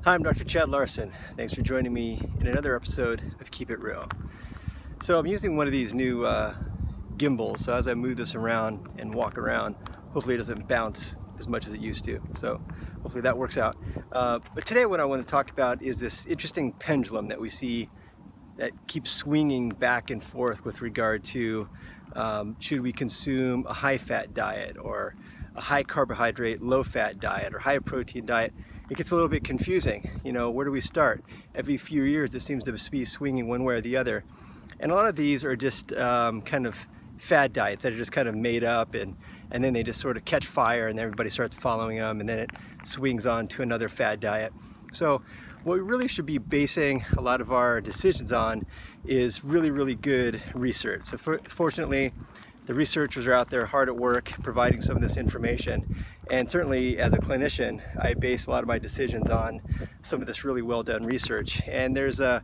Hi, I'm Dr. Chad Larson. Thanks for joining me in another episode of Keep It Real. So I'm using one of these new gimbals, so as I move this around and walk around, hopefully it doesn't bounce as much as it used to. So hopefully that works out. But today what I want to talk about is this interesting pendulum that we see that keeps swinging back and forth with regard to should we consume a high-fat diet or a high-carbohydrate, low-fat diet or high-protein diet. It gets a little bit confusing. You know, where do we start? Every few years it seems to be swinging one way or the other. And a lot of these are just kind of fad diets that are just kind of made up and then they just sort of catch fire and everybody starts following them and then it swings on to another fad diet. So what we really should be basing a lot of our decisions on is really good research. So fortunately, the researchers are out there hard at work providing some of this information, and certainly as a clinician I base a lot of my decisions on some of this really well done research. And there's a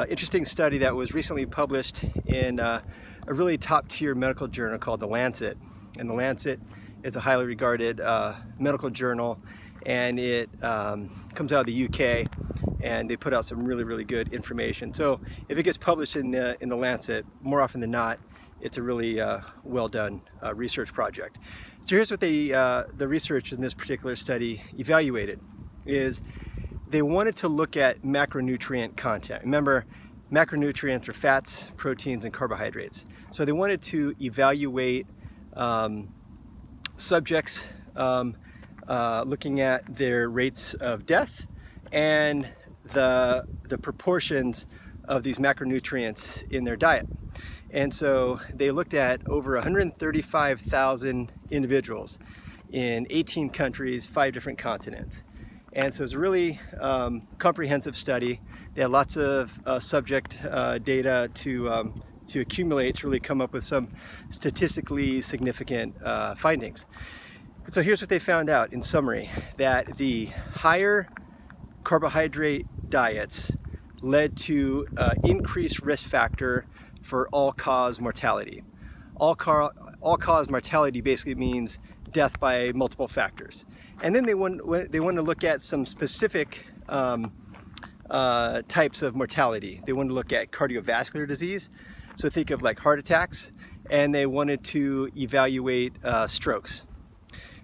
interesting study that was recently published in a really top tier medical journal called The Lancet, and The Lancet is a highly regarded medical journal, and it comes out of the UK, and they put out some really good information. So if it gets published in the Lancet, more often than not it's a really well done research project. So here's what the research in this particular study evaluated. Is they wanted to look at macronutrient content. Remember, macronutrients are fats, proteins, and carbohydrates. So they wanted to evaluate subjects looking at their rates of death and the proportions of these macronutrients in their diet. And so they looked at over 135,000 individuals in 18 countries, 5 different continents. And so it's a really comprehensive study. They had lots of subject data to accumulate to really come up with some statistically significant findings. So here's what they found out in summary, that the higher carbohydrate diets led to increased risk factor for all-cause mortality. All-cause mortality basically means death by multiple factors. And then they want to look at some specific types of mortality. They wanted to look at cardiovascular disease, so think of like heart attacks, and they wanted to evaluate strokes.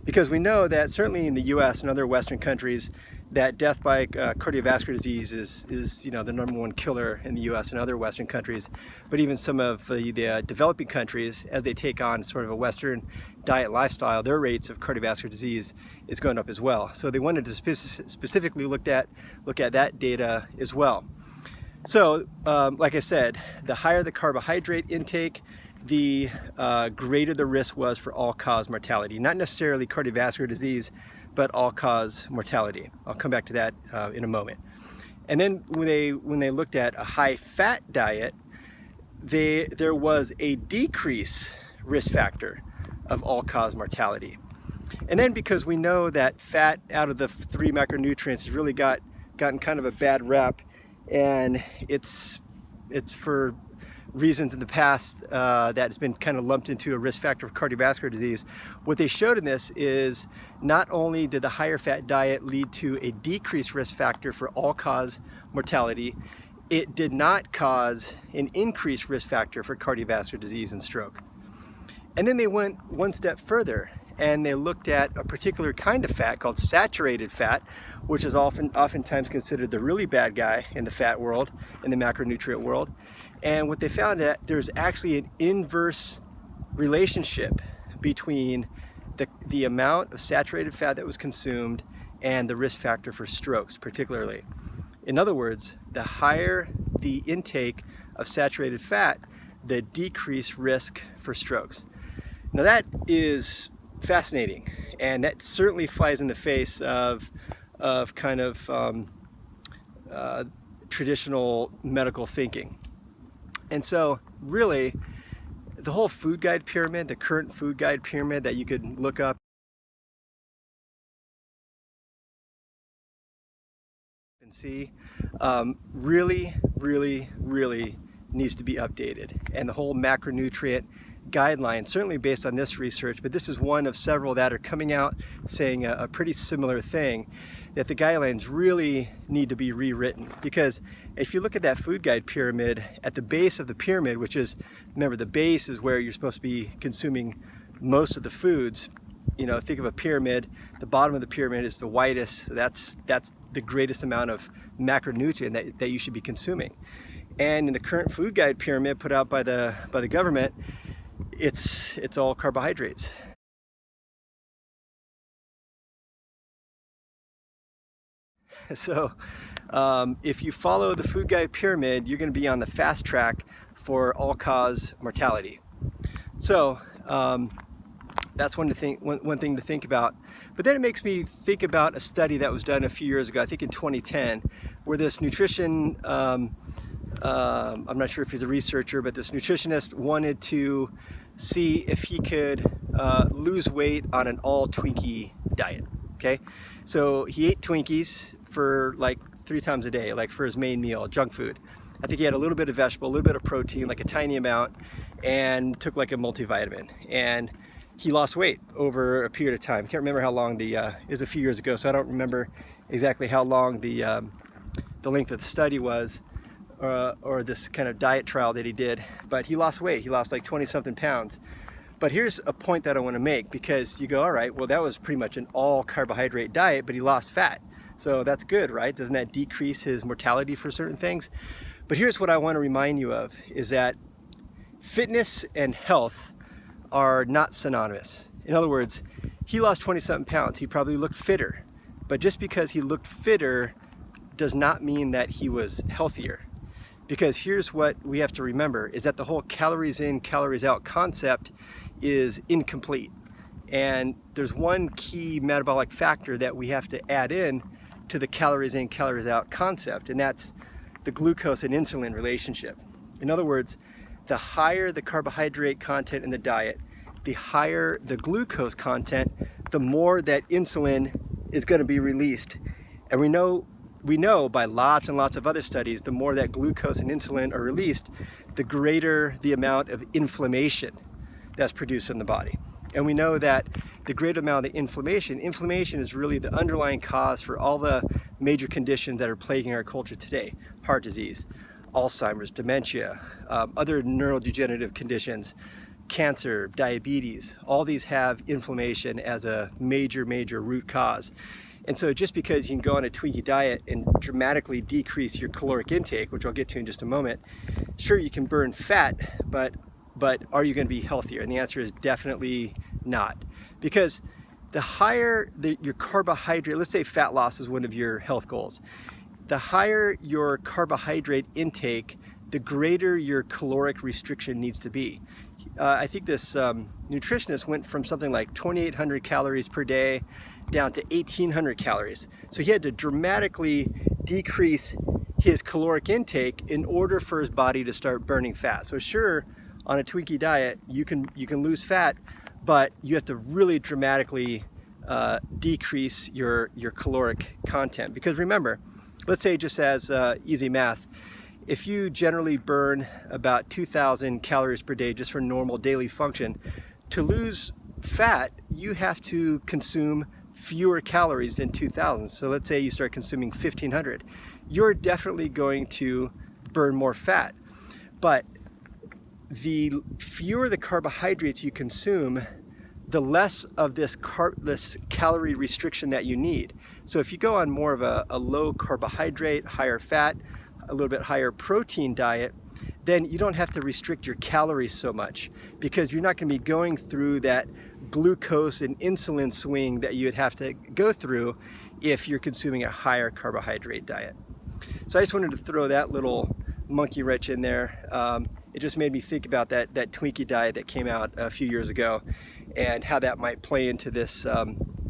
Because we know that certainly in the US and other Western countries, that death by cardiovascular disease is the #1 killer in the US and other Western countries. But even some of the developing countries, as they take on sort of a Western diet lifestyle, their rates of cardiovascular disease is going up as well. So they wanted to specifically look at that data as well. So like I said, the higher the carbohydrate intake, the greater the risk was for all-cause mortality. Not necessarily cardiovascular disease, but all-cause mortality. I'll come back to that in a moment. And then when they looked at a high-fat diet, there was a decrease risk factor of all-cause mortality. And then because we know that fat out of the 3 macronutrients has really gotten kind of a bad rap, and it's for reasons in the past that has been kind of lumped into a risk factor of cardiovascular disease. What they showed in this is not only did the higher fat diet lead to a decreased risk factor for all-cause mortality, it did not cause an increased risk factor for cardiovascular disease and stroke. And then they went one step further and they looked at a particular kind of fat called saturated fat, which is oftentimes considered the really bad guy in the fat world, in the macronutrient world. And what they found that there's actually an inverse relationship between the amount of saturated fat that was consumed and the risk factor for strokes particularly. In other words, the higher the intake of saturated fat, the decreased risk for strokes. Now that is fascinating, and that certainly flies in the face of kind of traditional medical thinking. And so really, the whole food guide pyramid, the current food guide pyramid that you could look up and see, really needs to be updated. And the whole macronutrient guidelines, certainly based on this research, but this is one of several that are coming out saying a pretty similar thing, that the guidelines really need to be rewritten, because if you look at that food guide pyramid, at the base of the pyramid, which is, remember, the base is where you're supposed to be consuming most of the foods. You know, think of a pyramid. The bottom of the pyramid is the widest. So that's the greatest amount of macronutrient that you should be consuming. And in the current food guide pyramid put out by the government, it's all carbohydrates. So if you follow the food guide pyramid, you're going to be on the fast track for all-cause mortality. So that's one thing to think about. But then it makes me think about a study that was done a few years ago, I think in 2010, where this nutrition, I'm not sure if he's a researcher, but this nutritionist wanted to see if he could lose weight on an all Twinkie diet. Okay, so he ate Twinkies for like 3 times a day, like for his main meal, junk food. I think he had a little bit of vegetable, a little bit of protein, like a tiny amount, and took like a multivitamin. And he lost weight over a period of time. I can't remember how long it was a few years ago, so I don't remember exactly how long the length of the study was, or this kind of diet trial that he did. But he lost weight. He lost like 20-something pounds. But here's a point that I want to make, because you go, all right, well, that was pretty much an all carbohydrate diet, but he lost fat. So that's good, right? Doesn't that decrease his mortality for certain things? But here's what I want to remind you of, is that fitness and health are not synonymous. In other words, he lost 20-something pounds. He probably looked fitter. But just because he looked fitter does not mean that he was healthier. Because here's what we have to remember, is that the whole calories in, calories out concept is incomplete. And there's one key metabolic factor that we have to add in to the calories in, calories out concept, and that's the glucose and insulin relationship. In other words, the higher the carbohydrate content in the diet, the higher the glucose content, the more that insulin is going to be released. And we know by lots and lots of other studies, the more that glucose and insulin are released, the greater the amount of inflammation that's produced in the body. And we know that the greater amount of inflammation is really the underlying cause for all the major conditions that are plaguing our culture today. Heart disease, Alzheimer's, dementia, other neurodegenerative conditions, cancer, diabetes, all these have inflammation as a major root cause. And so just because you can go on a Twinkie diet and dramatically decrease your caloric intake, which I'll get to in just a moment, sure, you can burn fat, but are you going to be healthier? And the answer is definitely not. Because the higher your carbohydrate, let's say fat loss is one of your health goals, the higher your carbohydrate intake, the greater your caloric restriction needs to be. I think this nutritionist went from something like 2,800 calories per day down to 1,800 calories. So he had to dramatically decrease his caloric intake in order for his body to start burning fat. So sure, on a Twinkie diet, you can lose fat, but you have to really dramatically decrease your caloric content. Because remember, let's say just as easy math, if you generally burn about 2,000 calories per day just for normal daily function, to lose fat, you have to consume fewer calories than 2,000. So let's say you start consuming 1,500. You're definitely going to burn more fat. But the fewer the carbohydrates you consume, the less of this calorie restriction that you need. So if you go on more of a low carbohydrate, higher fat, a little bit higher protein diet, then you don't have to restrict your calories so much, because you're not going to be going through that glucose and insulin swing that you would have to go through if you're consuming a higher carbohydrate diet. So I just wanted to throw that little monkey wrench in there. It just made me think about that Twinkie diet that came out a few years ago, and how that might play into this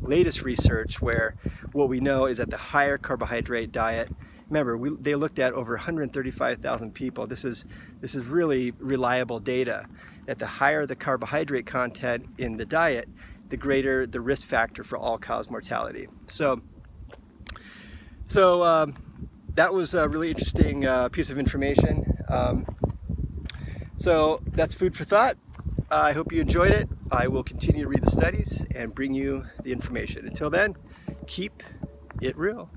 latest research, where what we know is that the higher carbohydrate diet, remember, they looked at over 135,000 people. This is really reliable data, that the higher the carbohydrate content in the diet, the greater the risk factor for all-cause mortality. So that was a really interesting piece of information. So that's food for thought. I hope you enjoyed it. I will continue to read the studies and bring you the information. Until then, keep it real.